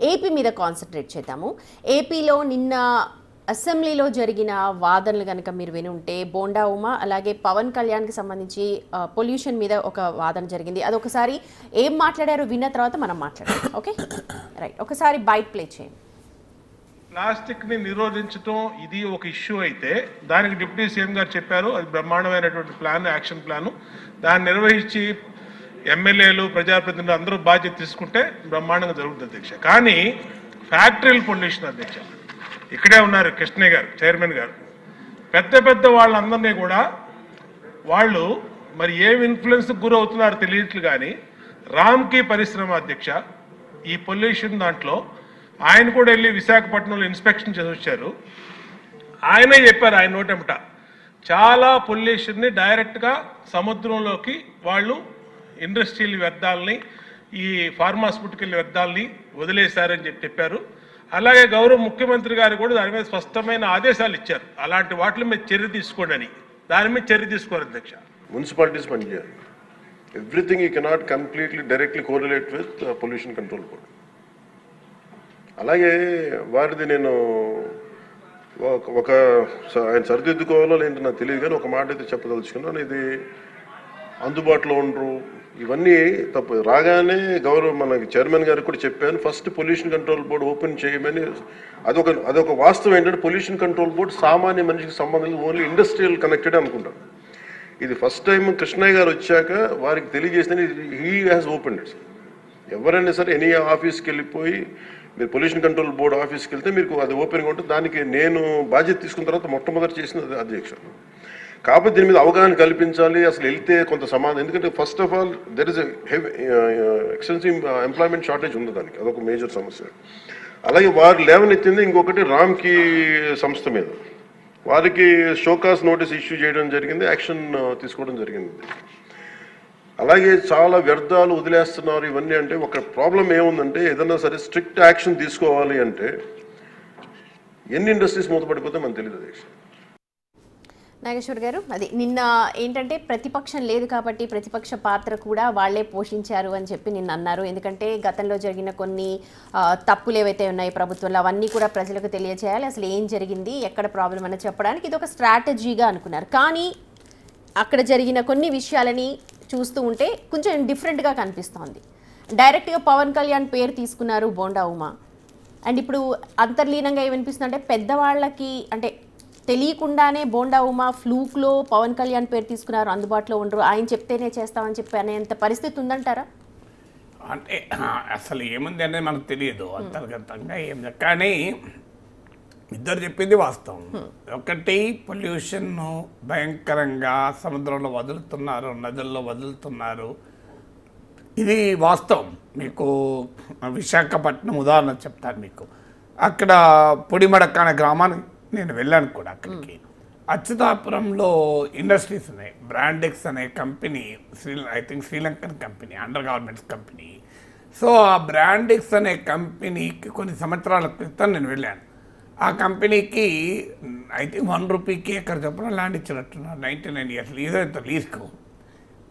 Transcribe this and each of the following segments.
AP మీద concentrate చేద్దాము. ఏపీలో నిన్న అసెంబ్లీలో జరిగిన వాదనలు కనుక మీరు విని ఉంటే బోండా ఉమా అలాగే పవన్ కళ్యాణ్కి సంబంధించి పొల్యూషన్ మీద ఒక వాదన జరిగింది. అది ఒకసారి ఏం మాట్లాడారో విన్న తర్వాత మనం మాట్లాడాం. ఓకే రైట్, ఒకసారి బైట్ ప్లే చేయండి. ప్లాస్టిక్ని నిరోధించడం ఇది ఒక ఇష్యూ అయితే దానికి డిప్యూటీ సీఎం గారు చెప్పారు, అది బ్రహ్మాండమైనటువంటి ప్లాన్, యాక్షన్ ప్లాను. దాన్ని నిర్వహించి ఎమ్మెల్యేలు ప్రజాప్రతినిధులు అందరూ బాధ్యత తీసుకుంటే బ్రహ్మాండంగా జరుగుతుంది అధ్యక్ష. కానీ ఫ్యాక్టరీల పొల్యూషన్ అధ్యక్ష, ఇక్కడే ఉన్నారు కృష్ణయ్య గారు, చైర్మన్ గారు, పెద్ద పెద్ద వాళ్ళందరినీ కూడా వాళ్ళు మరి ఏం ఇన్ఫ్లుయెన్స్కి గురవుతున్నారో తెలియట్లు. కానీ రామ్కి పరిశ్రమ అధ్యక్ష ఈ పొల్యూషన్ దాంట్లో ఆయన కూడా వెళ్ళి విశాఖపట్నంలో ఇన్స్పెక్షన్ చేసి వచ్చారు. ఆయనే చెప్పారు ఆయన నోటెంట చాలా పొల్యూషన్ని డైరెక్ట్గా సముద్రంలోకి వాళ్ళు ఇండస్ట్రియల్ వ్యర్థాలని, ఈ ఫార్మాస్యూటికల్ వ్యర్థాలని వదిలేశారని చెప్పారు. అలాగే గౌరవ ముఖ్యమంత్రి గారు కూడా దాని మీద స్పష్టమైన ఆదేశాలు ఇచ్చారు, అలాంటి వాటి మీద చర్య తీసుకోండి అని. దాని మీద చర్య తీసుకోరు అధ్యక్ష. మున్సిపాలిటీస్ పనిచేయాలి. Everything you cannot completely directly correlate with pollution control board. అలాగే వారిది నేను ఆయన సరిదిద్దుకోవాలో లేదంటే నాకు తెలియదు, కానీ ఒక మాట అయితే చెప్పదలుచుకున్నాను. ఇది అందుబాటులో ఉండరు, ఇవన్నీ తప్పు. రాగానే గౌరవ మనకి చైర్మన్ గారికి కూడా చెప్పాను, first pollution control board open చేయమని. అదొక వాస్తవం ఏంటంటే పొల్యూషన్ కంట్రోల్ బోర్డు సామాన్య మనిషికి సంబంధం ఓన్లీ ఇండస్ట్రియల్ కనెక్టెడ్ అనుకుంటాను. ఇది ఫస్ట్ టైం కృష్ణయ్య గారు వచ్చాక వారికి తెలియజేసిన హీ హ్యాస్ ఓపెన్ ఇట్స్. ఎవరైనా సరే ఎనీ ఆఫీస్కి వెళ్ళిపోయి మీరు పొల్యూషన్ కంట్రోల్ బోర్డు ఆఫీస్కి వెళ్తే మీకు అది ఓపెన్గా ఉంటుంది. దానికి నేను బాధ్యత తీసుకున్న తర్వాత మొట్టమొదటి చేసిన అధ్యక్ష. కాబట్టి దీని మీద అవగాహన కల్పించాలి. అసలు వెళ్తే కొంత సమాధానం, ఎందుకంటే first of all there is extensive employment shortage ఉంది, దానికి అదొక మేజర్ సమస్య. అలాగే వారు లేవనెత్తింది ఇంకొకటి రామ్కి సంస్థ మీద, వారికి షోకాస్ నోటీస్ ఇష్యూ చేయడం జరిగింది, యాక్షన్ తీసుకోవడం జరిగింది. అలాగే చాలా వ్యర్థాలు వదిలేస్తున్నారు ఇవన్నీ. అంటే ఒక ప్రాబ్లం ఏముందంటే ఏదన్నా సరే స్ట్రిక్ట్ యాక్షన్ తీసుకోవాలి అంటే ఎన్ని ఇండస్ట్రీస్ మూతపడిపోతే మనకు తెలియదు అధ్యక్ష. నాగేశ్వర్ గారు, అది నిన్న ఏంటంటే ప్రతిపక్షం లేదు కాబట్టి ప్రతిపక్ష పాత్ర కూడా వాళ్లే పోషించారు అని చెప్పి నిన్న అన్నారు. ఎందుకంటే గతంలో జరిగిన కొన్ని తప్పులు ఏవైతే ఉన్నాయి ప్రభుత్వంలో అవన్నీ కూడా ప్రజలకు తెలియజేయాలి, అసలు ఏం జరిగింది, ఎక్కడ ప్రాబ్లం అని చెప్పడానికి ఇది ఒక స్ట్రాటజీగా అనుకున్నారు. కానీ అక్కడ జరిగిన కొన్ని విషయాలని చూస్తూ ఉంటే కొంచెం డిఫరెంట్గా కనిపిస్తోంది. డైరెక్ట్గా పవన్ కళ్యాణ్ పేరు తీసుకున్నారు బోండా ఉమా. అండ్ ఇప్పుడు అంతర్లీనంగా ఏమనిపిస్తుంది అంటే పెద్దవాళ్ళకి అంటే తెలియకుండానే బోండా ఉమా ఫ్లూక్లో పవన్ కళ్యాణ్ పేరు తీసుకున్నారు, అందుబాటులో ఉండరు, ఆయన చెప్తేనే చేస్తామని చెప్పి అనేంత పరిస్థితి ఉందంటారా? అంటే అసలు ఏముంది అనేది మనకు తెలియదు అంతర్గతంగా ఏం. కానీ ఇద్దరు చెప్పింది వాస్తవం. ఒకటి పొల్యూషన్ భయంకరంగా సముద్రంలో వదులుతున్నారు, నదుల్లో వదులుతున్నారు, ఇది వాస్తవం. మీకు విశాఖపట్నం ఉదాహరణ చెప్తాను మీకు. అక్కడ పొడిమడక్క అనే గ్రామానికి నేను వెళ్ళాను కూడా. అక్కడికి అచ్యుతాపురంలో ఇండస్ట్రీస్ ఉన్నాయి. బ్రాండెక్స్ అనే company, I think Sri Lankan company, under garments company. So ఆ బ్రాండెక్స్ అనే కంపెనీకి కొన్ని సంవత్సరాల క్రితం నేను వెళ్ళాను. ఆ కంపెనీకి ఐ థింక్ ₹1 ఎకర్ చొప్పున ల్యాండ్ ఇచ్చినట్టున్నారు. 99 years లీజ్ ఎంత లీజ్కు.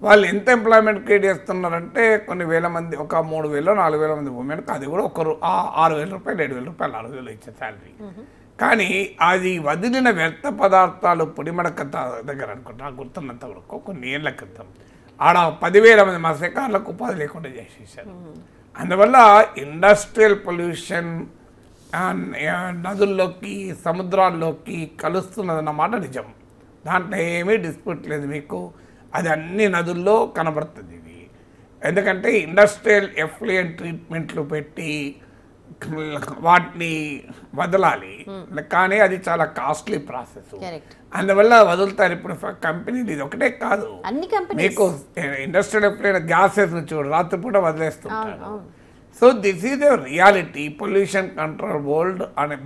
వాళ్ళు ఎంత ఎంప్లాయ్మెంట్ క్రియేట్ చేస్తున్నారంటే కొన్ని వేల మంది, ఒక 3,000 4,000 మంది ఉమెన్కి, అది కూడా ఒకరు ₹6,000 ₹7,000 4,000 ఇచ్చే శాలరీ. కానీ అది వదిలిన వ్యర్థ పదార్థాలు పొడిమడక దగ్గర అనుకుంటా, గుర్తున్నంత వరకు కొన్ని ఏళ్ల క్రితం ఆడ 10,000 మంది మత్స్యకారులకు ఉపాధి లేకుండా చేసేసారు. అందువల్ల ఇండస్ట్రియల్ పొల్యూషన్ నదుల్లోకి సముద్రాల్లోకి కలుస్తున్నదన్నమాట నిజం. దాంట్లో ఏమీ డిస్ప్యూట్ లేదు మీకు. అది అన్ని నదుల్లో కనబడుతుంది ఇది. ఎందుకంటే ఇండస్ట్రియల్ ఎఫ్లూయెంట్ ట్రీట్మెంట్లు పెట్టి వాటిని వదలాలి, కానీ అది చాలా కాస్ట్లీ ప్రాసెస్. అందువల్ల వదులుతారు. ఇప్పుడు కంపెనీలు ఇది ఒకటే కాదు, మీకు ఇండస్ట్రియల్ ఎఫ్లూయెంట్ గ్యాసెస్ చూడు రాత్రిపూట వదిలేస్తుంటారు. So this is a reality. Pollution control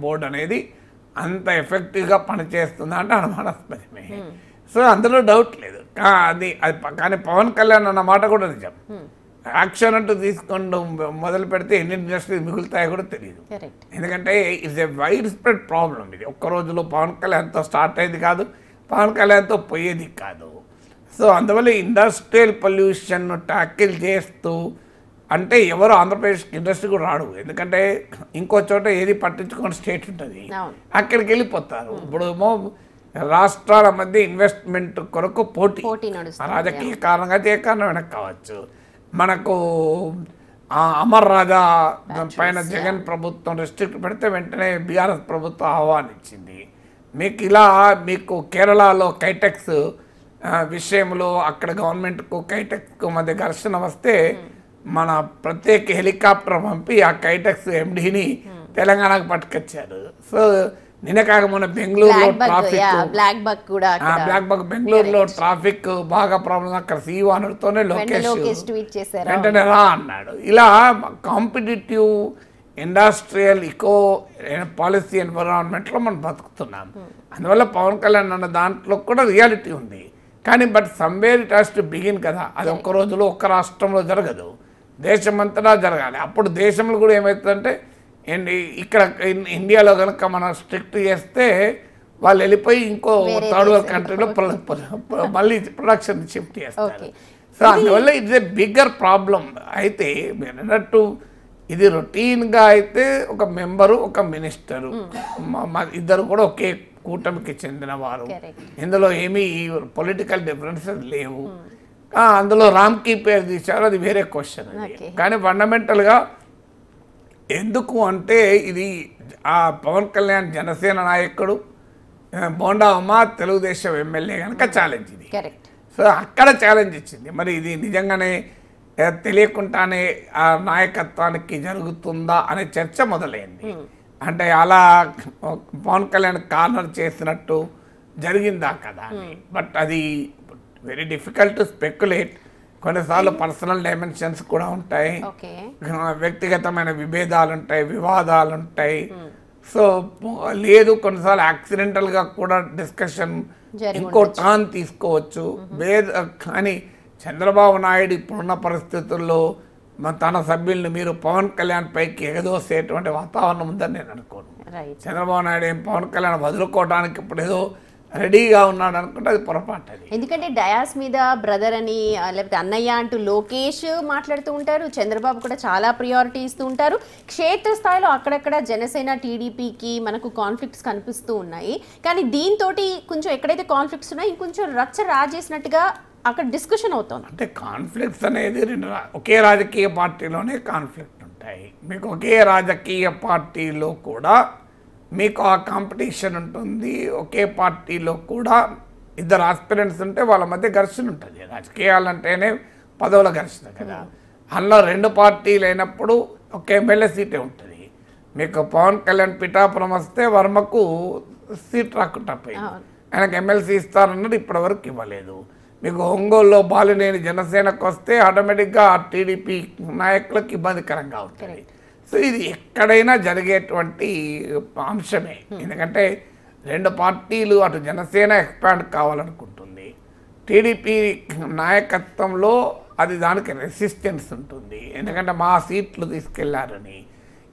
board అనేది అంత ఎఫెక్టివ్గా పనిచేస్తుందా అంటే అనుమానాస్పదమే. సో అందులో డౌట్ లేదు. కానీ పవన్ కళ్యాణ్ అన్న మాట కూడా నిజం. యాక్షన్ అంటూ తీసుకుంటూ మొదలు పెడితే ఎన్ని ఇండస్ట్రీస్ మిగులుతాయో కూడా తెలియదు. ఎందుకంటే it's a wide spread problem. ఇది ఒక్క రోజులో పవన్ కళ్యాణ్తో స్టార్ట్ అయ్యేది కాదు, పవన్ కళ్యాణ్తో పోయేది కాదు. సో అందువల్ల ఇండస్ట్రియల్ పొల్యూషన్ ట్యాకిల్ చేస్తూ అంటే ఎవరు ఆంధ్రప్రదేశ్ ఇండస్ట్రీ కూడా రాడు, ఎందుకంటే ఇంకో చోట ఏది పట్టించుకొని స్టేట్ ఉంటుంది, అక్కడికి వెళ్ళిపోతారు. ఇప్పుడు ఏమో రాష్ట్రాల మధ్య ఇన్వెస్ట్మెంట్ కొరకు పోటీ రాజకీయ కారణంగా ఏ కారణం వెనక్కి కావచ్చు. మనకు అమర్ రాజా పైన జగన్ ప్రభుత్వం రెస్ట్రిక్ట్ పెడితే వెంటనే బీఆర్ఎస్ ప్రభుత్వం ఆహ్వానించింది. మీకు ఇలా మీకు కేరళలో కైటెక్స్ విషయంలో అక్కడ గవర్నమెంట్కు కైటెక్స్కు మధ్య ఘర్షణ వస్తే మన ప్రత్యేక హెలికాప్టర్ పంపి ఆ కైటెక్స్ ఎండీని తెలంగాణకు పట్టుకొచ్చారు. సో నిన్న కాక మొన్న బెంగళూరులో ట్రాఫిక్ బ్లాక్ బక్ బెంగళూరులో ట్రాఫిక్ బాగా ప్రాబ్లం, అక్కడ సీఈఓ అనడితోనే లోకేష్ వెంటనే రా అన్నాడు. ఇలా కాంపిటేటివ్ ఇండస్ట్రియల్ ఇకో పాలసీ ఎన్విరాన్మెంట్లో మనం బతుకుతున్నాం. అందువల్ల పవన్ కళ్యాణ్ అన్న దాంట్లో కూడా రియాలిటీ ఉంది. కానీ but somewhere it has to begin కదా, అది ఒక్క రోజులో ఒక్క రాష్ట్రంలో జరగదు, దేశమంతటా జరగాలి. అప్పుడు దేశంలో కూడా ఏమవుతుందంటే ఇక్కడ ఇండియాలో కనుక మనం స్ట్రిక్ట్ చేస్తే వాళ్ళు వెళ్ళిపోయి ఇంకో థర్డ్ వరల్డ్ కంట్రీలో మళ్ళీ ప్రొడక్షన్ షిఫ్ట్ చేస్తారు. సో అందువల్ల ఇట్స్ ఏ బిగ్గర్ ప్రాబ్లం. అయితే మీరు అన్నట్టు ఇది రొటీన్గా అయితే ఒక మెంబరు ఒక మినిస్టరు ఇద్దరు కూడా ఒకే కూటమికి చెందిన వారు, ఇందులో ఏమీ పొలిటికల్ డిఫరెన్సెస్ లేవు. అందులో రామ్కి పేరు తీశారు, అది వేరే క్వశ్చన్. కానీ ఫండమెంటల్గా ఎందుకు అంటే ఇది ఆ పవన్ కళ్యాణ్ జనసేన నాయకుడు, బోండా ఉమా తెలుగుదేశం ఎమ్మెల్యే కనుక ఛాలెంజ్ ఇది. సో అక్కడ ఛాలెంజ్ ఇచ్చింది. మరి ఇది నిజంగానే తెలియకుండానే ఆ నాయకత్వానికి జరుగుతుందా అనే చర్చ మొదలైంది. అంటే అలా పవన్ కళ్యాణ్ కార్నర్ చేసినట్టు జరిగిందా కదా అని. బట్ అది వెరీ డిఫికల్ట్ టు స్పెక్యులేట్. కొన్నిసార్లు పర్సనల్ డైమెన్షన్స్ కూడా ఉంటాయి, వ్యక్తిగతమైన విభేదాలు ఉంటాయి, వివాదాలు ఉంటాయి. సో లేదు కొన్నిసార్లు యాక్సిడెంటల్గా కూడా డిస్కషన్ ఇంకో టర్న్ తీసుకోవచ్చు. కానీ చంద్రబాబు నాయుడు ఇప్పుడున్న పరిస్థితుల్లో తన సభ్యుల్ని మీరు పవన్ కళ్యాణ్ పైకి ఎగదోసేటువంటి వాతావరణం ఉందని నేను అనుకోను. చంద్రబాబు నాయుడు ఏం పవన్ కళ్యాణ్ వదులుకోవడానికి ఇప్పుడు ఏదో రెడీగా ఉన్నాడు అనుకుంటే అది పొరపాటు. అది ఎందుకంటే డయాస్ మీద బ్రదర్ అని లేకపోతే అన్నయ్య అంటూ లోకేష్ మాట్లాడుతూ ఉంటారు, చంద్రబాబు కూడా చాలా ప్రియారిటీ ఇస్తూ ఉంటారు. క్షేత్రస్థాయిలో అక్కడక్కడ జనసేన టీడీపీకి మనకు కాన్ఫ్లిక్ట్స్ కనిపిస్తూ ఉన్నాయి. కానీ దీంతో కొంచెం ఎక్కడైతే కాన్ఫ్లిక్ట్స్ ఉన్నాయో ఇంకొంచెం రచ్చ రాజేసినట్టుగా అక్కడ డిస్కషన్ అవుతుంది. అంటే కాన్ఫ్లిక్ట్స్ అనేది ఒకే రాజకీయ పార్టీలోనే కాన్ఫ్లిక్ట్ ఉంటాయి. మీకు ఒకే రాజకీయ పార్టీలో కూడా మీకు ఆ కాంపిటీషన్ ఉంటుంది. ఒకే పార్టీలో కూడా ఇద్దరు ఆస్పిరెంట్స్ ఉంటే వాళ్ళ మధ్య ఘర్షణ ఉంటుంది. రాజకీయాలు అంటేనే పదవుల ఘర్షణ కదా. అందులో రెండు పార్టీలు అయినప్పుడు ఒక ఎమ్మెల్యే సీటే ఉంటుంది. మీకు పవన్ కళ్యాణ్ పిఠాపురం వస్తే వర్మకు సీట్ రాకుండా పోయింది, ఆయనకు ఎమ్మెల్సీ ఇస్తారన్నది ఇప్పటివరకు ఇవ్వలేదు. మీకు ఒంగోలులో బాలినేని జనసేనకు వస్తే ఆటోమేటిక్గా టీడీపీ నాయకులకు ఇబ్బందికరంగా ఉంటుంది. సో ఇది ఎక్కడైనా జరిగేటువంటి అంశమే. ఎందుకంటే రెండు పార్టీలు అటు జనసేన ఎక్స్పాండ్ కావాలనుకుంటుంది, టీడీపీ నాయకత్వంలో అది దానికి రెసిస్టెన్స్ ఉంటుంది. ఎందుకంటే మా సీట్లు తీసుకెళ్లారని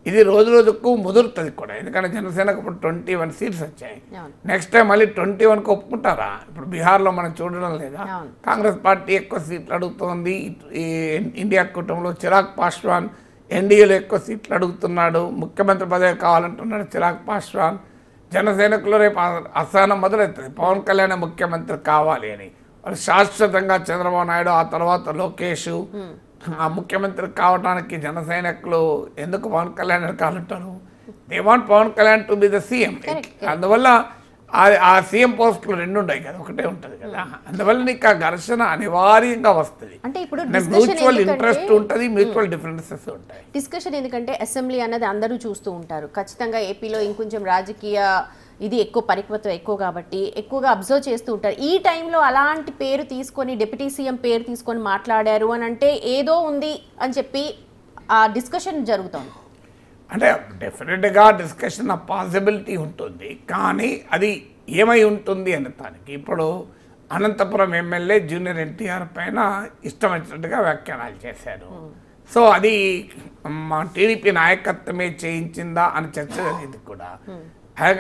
ఇది రోజు రోజుకు ముదురుతుంది కూడా. ఎందుకంటే జనసేనకు ఇప్పుడు 21 సీట్స్ వచ్చాయి. నెక్స్ట్ టైం మళ్ళీ 21కి ఒప్పుకుంటారా? ఇప్పుడు బీహార్లో మనం చూడడం లేదా? కాంగ్రెస్ పార్టీ ఎక్కువ సీట్లు అడుగుతోంది. ఈ ఇండియా కూటమిలో చిరాగ్ పాస్వాన్ ఎన్డీఏలో ఎక్కువ సీట్లు అడుగుతున్నాడు, ముఖ్యమంత్రి పదవి కావాలంటున్నాడు చిరాగ్ పాస్వాన్. జనసేనకులో రేపు అసహనం మొదలవుతుంది, పవన్ కళ్యాణ్ ముఖ్యమంత్రి కావాలి అని. వాళ్ళు శాశ్వతంగా చంద్రబాబు నాయుడు ఆ తర్వాత లోకేష్ ఆ ముఖ్యమంత్రి కావడానికి జనసైనికులు ఎందుకు పవన్ కళ్యాణ్ కావాలంటారు? They want Pawan Kalyan to be the CM. అందువల్ల ఆ సీఎం పోస్టులు రెండు ఉన్నాయి కదా, ఒకటే ఉంటుంది కదా. అందువల్ల నీకు ఆ ఘర్షణ అనివార్యంగా వస్తుంది. అంటే ఇప్పుడు మ్యూచువల్ ఇంట్రెస్ట్ ఉంటుంది, మ్యూచువల్ డిఫరెన్సెస్ ఉంటాయి. డిస్కషన్ ఎందుకంటే అసెంబ్లీ అన్నది అందరూ చూస్తూ ఉంటారు. ఖచ్చితంగా ఏపీలో ఇంకొంచెం రాజకీయ ఇది ఎక్కువ పరిపక్వత ఎక్కువ కాబట్టి ఎక్కువగా అబ్జర్వ్ చేస్తూ ఉంటారు. ఈ టైంలో అలాంటి పేరు తీసుకొని డిప్యూటీ సీఎం పేరు తీసుకొని మాట్లాడారు అని అంటే ఏదో ఉంది అని చెప్పి ఆ డిస్కషన్ జరుగుతుంది. అంటే డెఫినెట్గా డిస్కషన్ ఆ పాసిబిలిటీ ఉంటుంది. కానీ అది ఏమై ఉంటుంది అనే దానికి ఇప్పుడు అనంతపురం ఎమ్మెల్యే జూనియర్ ఎన్టీఆర్ పైన ఇష్టం వచ్చినట్టుగా వ్యాఖ్యానాలు చేశారు. సో అది మా టీడీపీ నాయకత్వమే చేయించిందా అని చర్చ జరిగింది కూడా.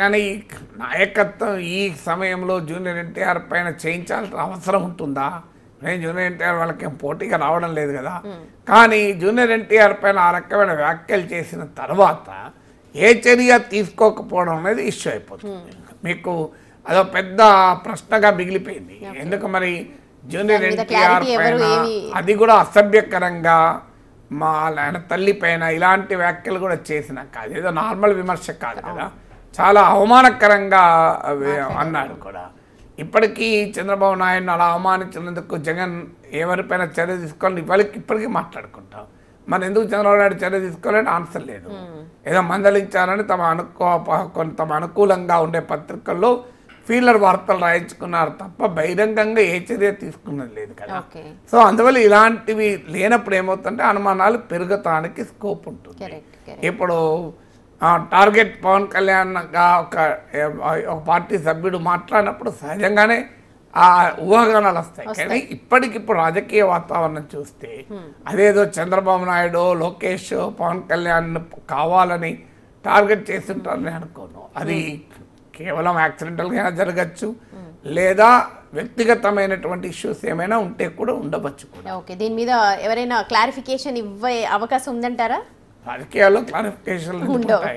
కానీ నాయకత్వం ఈ సమయంలో జూనియర్ ఎన్టీఆర్ పైన చేయించాల్సిన అవసరం ఉంటుందా? నేను జూనియర్ ఎన్టీఆర్ వాళ్ళకి ఏం పోటీగా రావడం లేదు కదా, కానీ జూనియర్ ఎన్టీఆర్ పైన ఆ రకమైన వ్యాఖ్యలు చేసిన తర్వాత ఏ చర్య తీసుకోకపోవడం అనేది ఇష్యూ అయిపోతుంది. మీకు అదో పెద్ద ప్రశ్నగా మిగిలిపోయింది. ఎందుకు మరి జూనియర్ ఎన్టీఆర్ పైన అది కూడా అసభ్యకరంగా మా ఆయన తల్లి పైన ఇలాంటి వ్యాఖ్యలు కూడా చేసినాక అదేదో నార్మల్ విమర్శ కాదు కదా, చాలా అవమానకరంగా అన్నాడు కూడా. ఇప్పటికీ చంద్రబాబు నాయుడు అలా అవమానించినందుకు జగన్ ఎవరిపైన చర్య తీసుకోవాలని ఇప్పటికీ మాట్లాడుకుంటాం. మరి ఎందుకు చంద్రబాబు నాయుడు చర్య తీసుకోవాలని ఆన్సర్ లేదు. ఏదో మందలించారని తమ అనుకూలంగా ఉండే పత్రికల్లో ఫీలర్ వార్తలు రాయించుకున్నారు తప్ప బహిరంగంగా ఏ చర్య తీసుకున్నది లేదు కదా. సో అందువల్ల ఇలాంటివి లేనప్పుడు ఏమవుతుందంటే అనుమానాలు పెరగటానికి స్కోప్ ఉంటుంది. ఇప్పుడు టార్గెట్ పవన్ కళ్యాణ్గా ఒక పార్టీ సభ్యుడు మాట్లాడినప్పుడు సహజంగానే ఆ ఊహాగానాలు వస్తాయి. కానీ ఇప్పటికిప్పుడు రాజకీయ వాతావరణం చూస్తే అదేదో చంద్రబాబు నాయుడు లోకేష్ పవన్ కళ్యాణ్ కావాలని టార్గెట్ చేస్తుంటారని అనుకోను. అది కేవలం యాక్సిడెంటల్గా జరగచ్చు, లేదా వ్యక్తిగతమైనటువంటి ఇష్యూస్ ఏమైనా ఉంటే కూడా ఉండవచ్చు కూడా. ఓకే, దీని మీద ఎవరైనా క్లారిఫికేషన్ ఇవ్వే అవకాశం ఉందంటారా? రాజకీయాల్లో క్లారిఫికేషన్ ఉండవు.